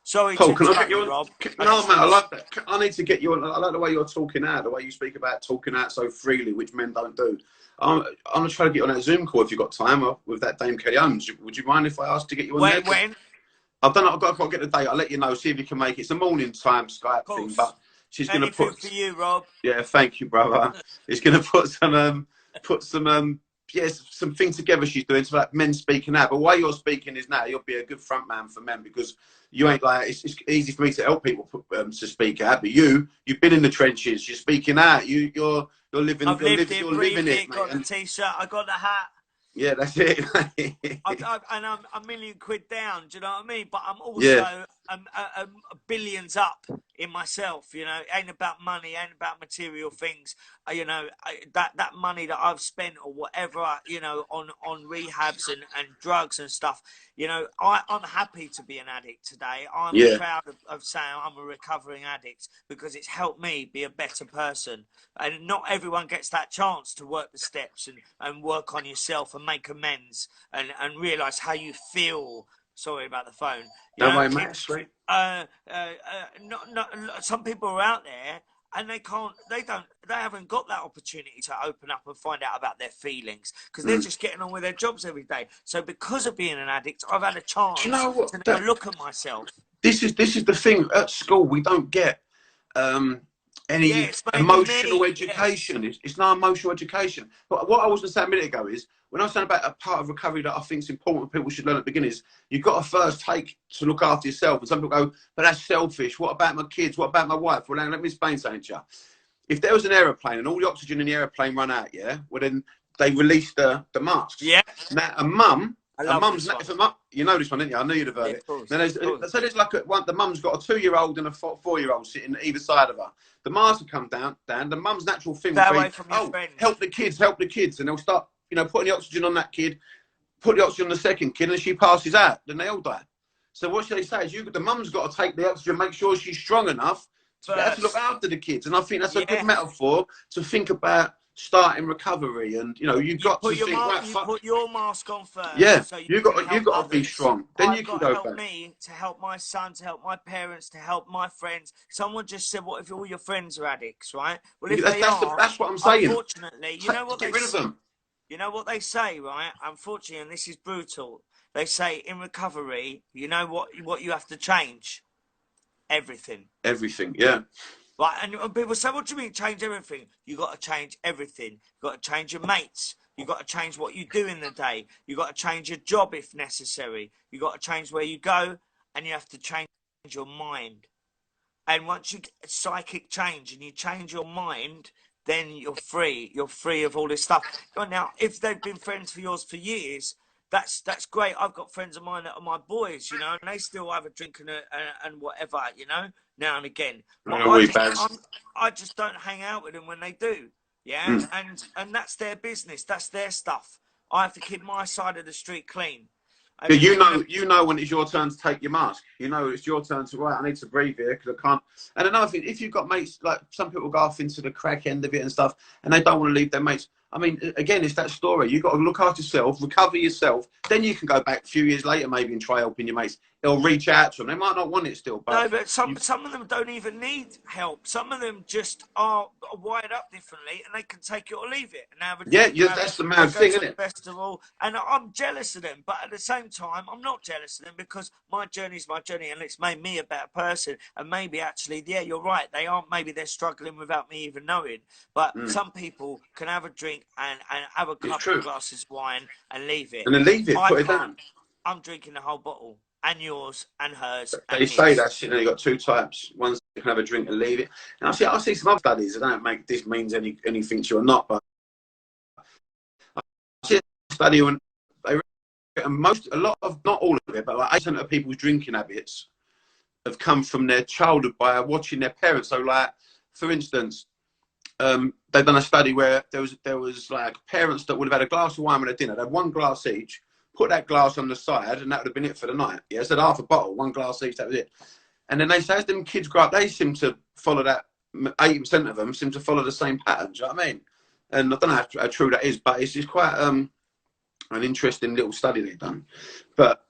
Sorry Paul, to can I get interrupt you you, on? Rob. No, mate, I like that. I need to get you on. I like the way you're talking out, the way you speak about talking out so freely, which men don't do. I'm going to try to get you on that Zoom call if you've got time with that Dame Kelly Holmes. Would you mind if I asked to get you on there? When? I've done it. I've got to get the date. I'll let you know. See if you can make it. It's a morning time Skype Of thing, course. but she's going to Anything put. for you, Rob. Yeah, thank you, brother. It's going to put some yes, some things together she's doing to like men speaking out. But while you're speaking is now, you'll be a good front man for men, because you ain't like, it's easy for me to help people to speak out, but you've been in the trenches. You're speaking out. You're living. I've lived it, You're breathed living it, it, mate. got the T-shirt, I got the hat. Yeah, that's it. And I'm £1,000,000 down. Do you know what I mean? But I'm Yeah. also billions up in myself. You know, it ain't about money, ain't about material things. You know, that money that I've spent or whatever, you know, on rehabs and drugs and stuff. You know, I'm happy to be an addict today. I'm Yeah. proud of saying I'm a recovering addict, because it's helped me be a better person. And not everyone gets that chance to work the steps and work on yourself and make amends and realise how you feel. Sorry about the phone. You Don't know, worry, mate. Sweet. some people are out there and they haven't got that opportunity to open up and find out about their feelings, because they're just getting on with their jobs every day. So because of being an addict, I've had a Do you chance know what? to look at myself. This is the thing. At school, we don't get any Yes, maybe emotional me. education. It's not emotional education. But what I was going to say a minute ago is, when I was saying about a part of recovery that I think is important, people should learn at the beginning, is you've got to first take to look after yourself. And some people go, but that's selfish. What about my kids? What about my wife? Well, let me explain something to you. If there was an aeroplane and all the oxygen in the aeroplane run out, yeah, well then they release the masks. Yeah. Now a mum. You know this one, didn't you? I knew you'd have heard it. So there's like the mum's got a 2-year-old and a 4-year-old sitting either side of her. The mask will come down. The mum's natural thing will be, help the kids, and they'll start, putting the oxygen on that kid, put the oxygen on the second kid, and she passes out. Then they all die. So what should they say is, the mum's got to take the oxygen, make sure she's strong enough to be able to look after the kids. And I think that's a good metaphor to think about starting recovery. And you've got to think, you put your mask on first. Yeah, so you've got to be strong. Then you can go back. Help me to help my son, to help my parents, to help my friends. Someone just said, "What if all your friends are addicts?" Right? Well, if that's what I'm saying. Unfortunately, you know what get rid of them. You know what they say, right? Unfortunately, and this is brutal. They say in recovery, you know what you have to change? Everything. Everything, yeah. Right, and people say, what do you mean change everything? You got to change everything. You got to change your mates. You got to change what you do in the day. You got to change your job if necessary. You got to change where you go, and you have to change your mind. And once you get a psychic change and you change your mind, then you're free. You're free of all this stuff. Now, if they've been friends for yours for years, that's great. I've got friends of mine that are my boys, and they still have a drink and whatever, now and again. But I just don't hang out with them when they do. Yeah, and that's their business. That's their stuff. I have to keep my side of the street clean. You know when it's your turn to take your mask. It's your turn to, right, I need to breathe here because I can't. And another thing, if you've got mates, like some people go off into the crack end of it and stuff, and they don't want to leave their mates. I mean, again, it's that story. You've got to look after yourself, recover yourself. Then you can go back a few years later maybe and try helping your mates. They'll reach out to them. They might not want it still. But no, but some of them don't even need help. Some of them just are wired up differently, and they can take it or leave it. And that's the mad thing, isn't it? Festival, and I'm jealous of them, but at the same time, I'm not jealous of them, because my journey is my journey, and it's made me a better person. And maybe actually, yeah, you're right. They aren't. Maybe they're struggling without me even knowing. But some people can have a drink and have a couple of glasses of wine and leave it. And then leave it. Put it down. I'm drinking the whole bottle. And yours and hers. They say that you've got two types. One you can have a drink and leave it. And I see some other studies. I don't make this means anything to you or not, but I see a study when a lot of, not all of it, but like 8% of people's drinking habits have come from their childhood by watching their parents. So, like, for instance, they've done a study where there was like parents that would have had a glass of wine with a dinner. They had one glass each, put that glass on the side, and that would have been it for the night. Yeah, so half a bottle, one glass each, that was it. And then they say as them kids grow up, they seem to follow that. 80% of them seem to follow the same pattern. Do you know what I mean? And I don't know how true that is, but it's quite an interesting little study they've done. But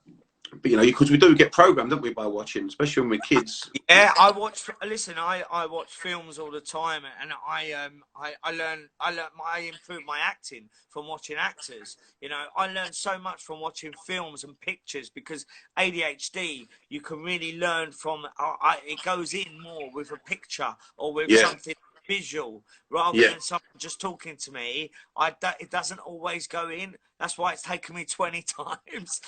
you know, because we do get programmed, don't we, by watching, especially when we're kids. Yeah, I watch. Listen, I watch films all the time, and I improve my acting from watching actors. You know, I learn so much from watching films and pictures because ADHD, you can really learn from. It goes in more with a picture or with something visual rather than someone just talking to me. It doesn't always go in. That's why it's taken me 20 times.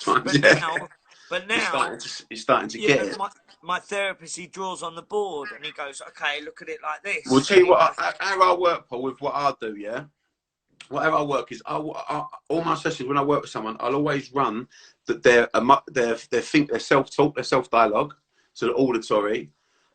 But now he's starting to get it. My therapist, he draws on the board and he goes, okay, look at it like this. Well, tell you what, how I work, Paul, with what I do, yeah? Whatever I work is, all my sessions, when I work with someone, I'll always run their self-talk, their self-dialogue, so the auditory.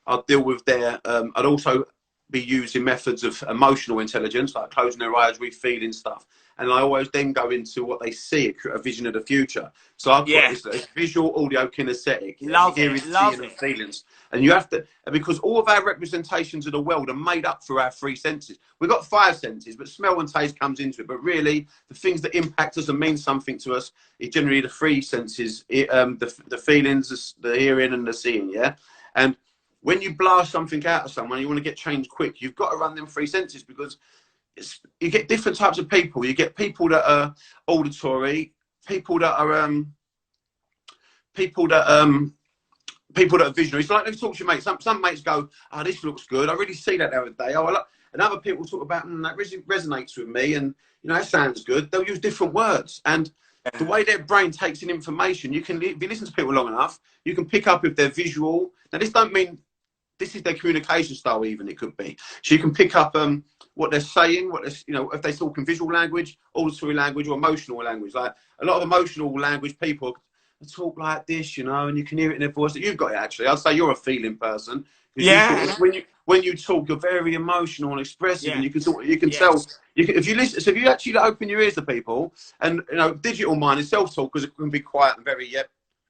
I'll deal with I'd also be using methods of emotional intelligence, like closing their eyes, re-feeling stuff. And I always then go into what they see, a vision of the future. So I've got this visual, audio, kinesthetic, hearing, seeing, and feelings. And you have to, because all of our representations of the world are made up through our three senses. We've got five senses, but smell and taste comes into it. But really, the things that impact us and mean something to us is generally the three senses, the feelings, the hearing, and the seeing, yeah? And when you blast something out of someone, you want to get change quick, you've got to run them three senses because you get different types of people. You get people that are auditory, people that are visionary. It's like when you talk to your mates. Some mates go, "Oh, this looks good. I really see that the other day." And other people talk about, "That resonates with me," and you know, that sounds good. They'll use different words, and the way their brain takes in information, if you listen to people long enough, you can pick up if they're visual. Now, this don't mean this is their communication style. Even it could be. So you can pick up what they're saying, if they're talking visual language, auditory language, or emotional language. Like a lot of emotional language people talk like this, and you can hear it in their voice. You've got it actually. I'd say you're a feeling person. Yeah. When you talk, you're very emotional and expressive, and you can talk. You can tell. If you listen, so if you actually open your ears to people, and digital mind is self-talk because it can be quiet and very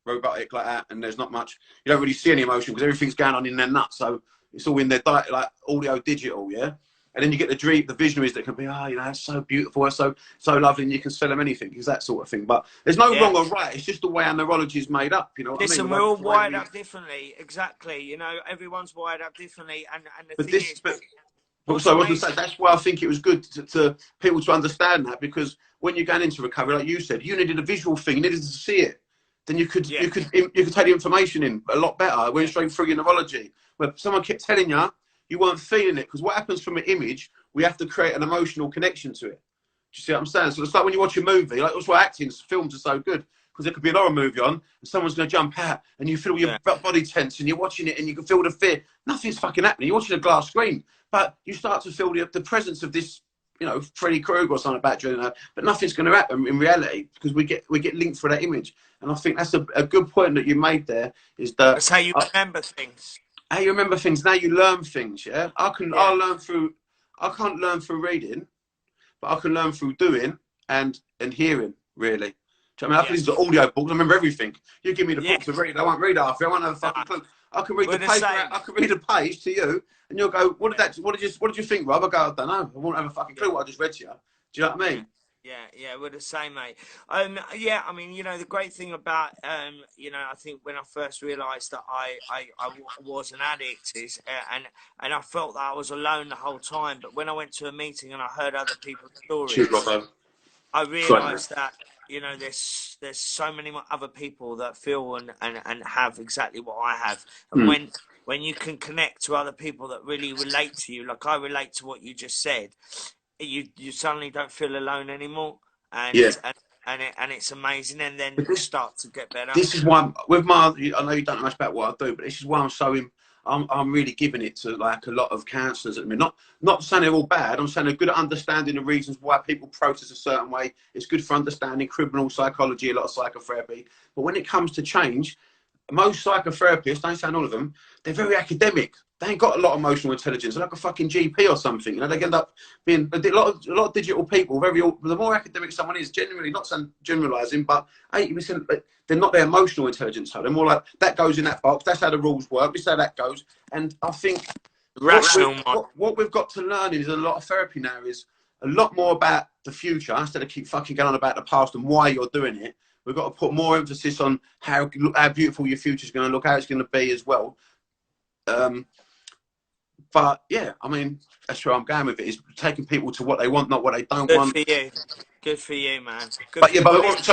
robotic like that, and there's not much. You don't really see any emotion because everything's going on in their nuts. So it's all in their diet, like audio, digital, yeah. And then you get the visionaries that can be, it's so beautiful, it's so lovely, and you can sell them anything. It's that sort of thing. But there's no wrong or right. It's just the way our neurology is made up. You know what I mean? Listen, we're all wired up differently. Exactly. Everyone's wired up differently. And the thing is... Also, I was going to say, that's why I think it was good to people to understand that, because when you're going into recovery, like you said, you needed a visual thing, you needed to see it. Then you could take the information in a lot better. It went straight through your neurology. Where someone kept telling you, you weren't feeling it, because what happens from an image, we have to create an emotional connection to it. Do you see what I'm saying? So it's like when you watch a movie, like that's why films are so good, because there could be an horror movie on, and someone's going to jump out, and you feel your body tense, and you're watching it, and you can feel the fear. Nothing's fucking happening. You're watching a glass screen, but you start to feel the presence of this, Freddy Krueger or something about you, but nothing's going to happen in reality because we get linked for that image. And I think that's a good point that you made there. Is that that's how you remember things. How you remember things. Now you learn things. Yeah, I can't learn through reading, but I can learn through doing and hearing. Really, do you know what I mean? I can listen to audio books. I remember everything. You give me the book to read, I won't read half. I won't have a fucking clue. I can read the paper. I can read a page to you, and you'll go, "What did you think, Rob?" I go, "I don't know. I won't have a fucking clue what I just read to you." Do you know what I mean? Yeah, we're the same, mate. I mean, the great thing about, I think when I first realised that I was an addict is, and I felt that I was alone the whole time. But when I went to a meeting and I heard other people's stories, I realised that, there's so many other people that feel and have exactly what I have. And when you can connect to other people that really relate to you, like I relate to what you just said, you suddenly don't feel alone anymore, and it's amazing, and then you start to get better. This is why I know you don't know much about what I do, but this is why I'm really giving it to like a lot of counsellors at the minute. Not saying they're all bad. I'm saying they're good at understanding the reasons why people process a certain way. It's good for understanding criminal psychology, a lot of psychotherapy. But when it comes to change, most psychotherapists, don't say all of them, they're very academic. they ain't got a lot of emotional intelligence. They're like a fucking GP or something. You know, they end up being a lot of digital people. The more academic someone is, generally, not generalising, but 80%, they're not their emotional intelligence. So they're more like, that goes in that box. That's how the rules work. This is how that goes. And I think what we've got to learn is a lot of therapy now is a lot more about the future instead of keep fucking going on about the past and why you're doing it. We've got to put more emphasis on how beautiful your future is going to look, how it's going to be as well. But yeah, I mean, that's where I'm going with it, is taking people to what they want, not what they don't want. Good for you, man. So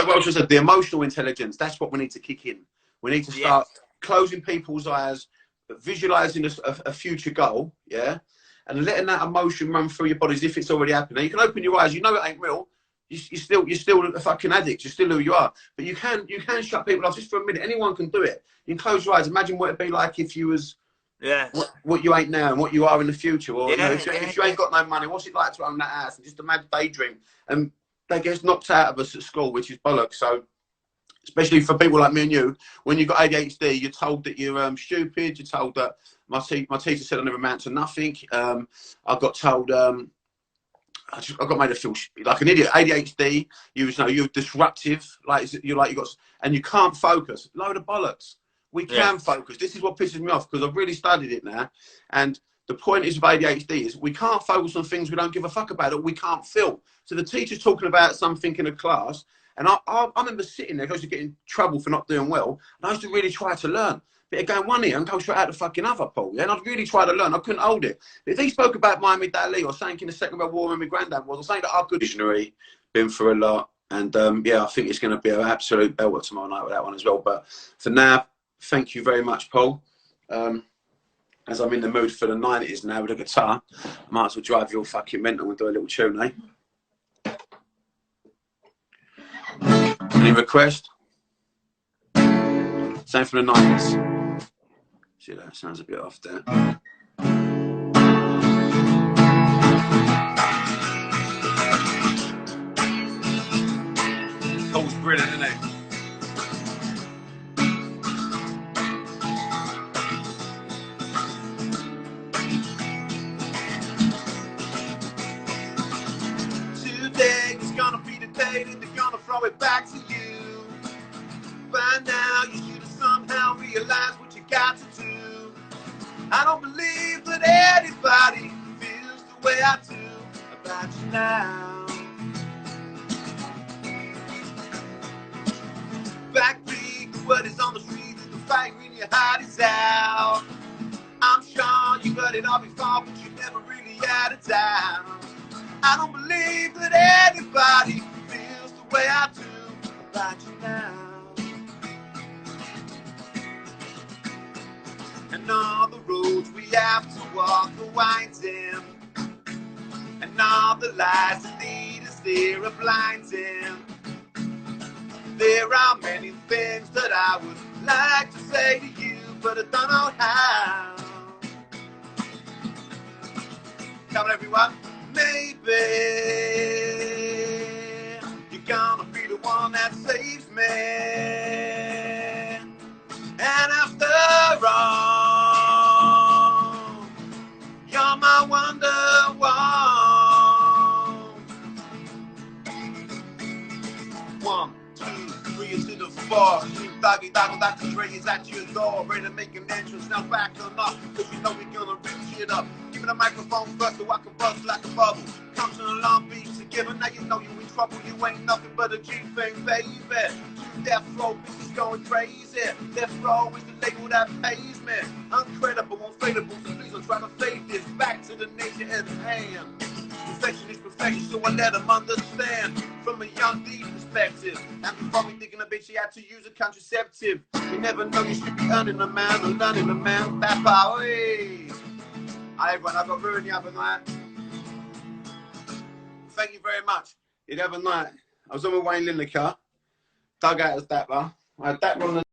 what else was said, the emotional intelligence, that's what we need to kick in. We need to start closing people's eyes, visualizing a future goal, yeah, and letting that emotion run through your body as if it's already happening. You can open your eyes, you know it ain't real. You're still a fucking addict. You're still who you are. But you can shut people off just for a minute. Anyone can do it. You can close your eyes. Imagine what it'd be like if you was what you ain't now and what you are in the future. Or you know, if you ain't got no money, what's it like to own that house? And just imagine, daydream. And they get knocked out of us at school, which is bollocks. So, especially for people like me and you, when you've got ADHD, you're told that you're stupid. You're told that my teacher said I never amount to nothing. I got told. I got made to feel like an idiot. ADHD, you're disruptive, and you can't focus. Load of bollocks. We can focus. This is what pisses me off because I've really studied it now. And the point is with ADHD is we can't focus on things we don't give a fuck about or we can't feel. So the teacher's talking about something in a class, and I remember sitting there because I used to get in trouble for not doing well, and I used to really try to learn. But it go one ear and go straight out the fucking other, Paul. Yeah? And I'd really try to learn. I couldn't hold it. If he spoke about Muhammad Ali or something in the Second World War when my granddad was, or something that I could visionary, been through a lot. And yeah, I think it's going to be an absolute belter tomorrow night with that one as well. But for now, thank you very much, Paul. As I'm in the mood for the 90s now with a guitar, I might as well drive you all fucking mental and do a little tune, eh? Any request? Same for the 90s. See, that sounds a bit off there. Paul's brilliant, isn't he? Today is gonna be the day that they're gonna throw it back to you. By now, you should have somehow realized what you got to do. I don't believe that anybody feels the way I do about you now. Backbeat, the word is on the street, the fight when your heart is out. I'm sure you heard it all before, but you never really had it down. I don't believe that anybody feels the way I do about you now. And all the roads we have to walk are winding, and all the lies that lead us there are blinding. There are many things that I would like to say to you, but I don't know how. Come on, everyone. Maybe you're gonna be the one that saves me. And after all, you're my wonderwall. 1, 2, 3 into the 4. Doggy doggle, Dr. Dre is at your door, ready to make an entrance. Now back on up, cause you know we're gonna rip shit up. Give me the microphone first so I can bust like a bubble. Come to the long beach together, now you know you in trouble. You ain't nothing but a G-thing, baby. Death row, bitches going crazy. Death row is the label that pays me. Uncredible, unfadable, so please don't try to fade this. Back to the nature at hand. Perfection is perfection, so I let them understand from a young D perspective. And before me thinking a bitch, you had to use a contraceptive. You never know you should be earning a man or learning a man. That power is. Hi everyone, I got ruined the other night. Thank you very much. The other night, I was on my Wayne Lineker, dug out his dapper. I had dapper on the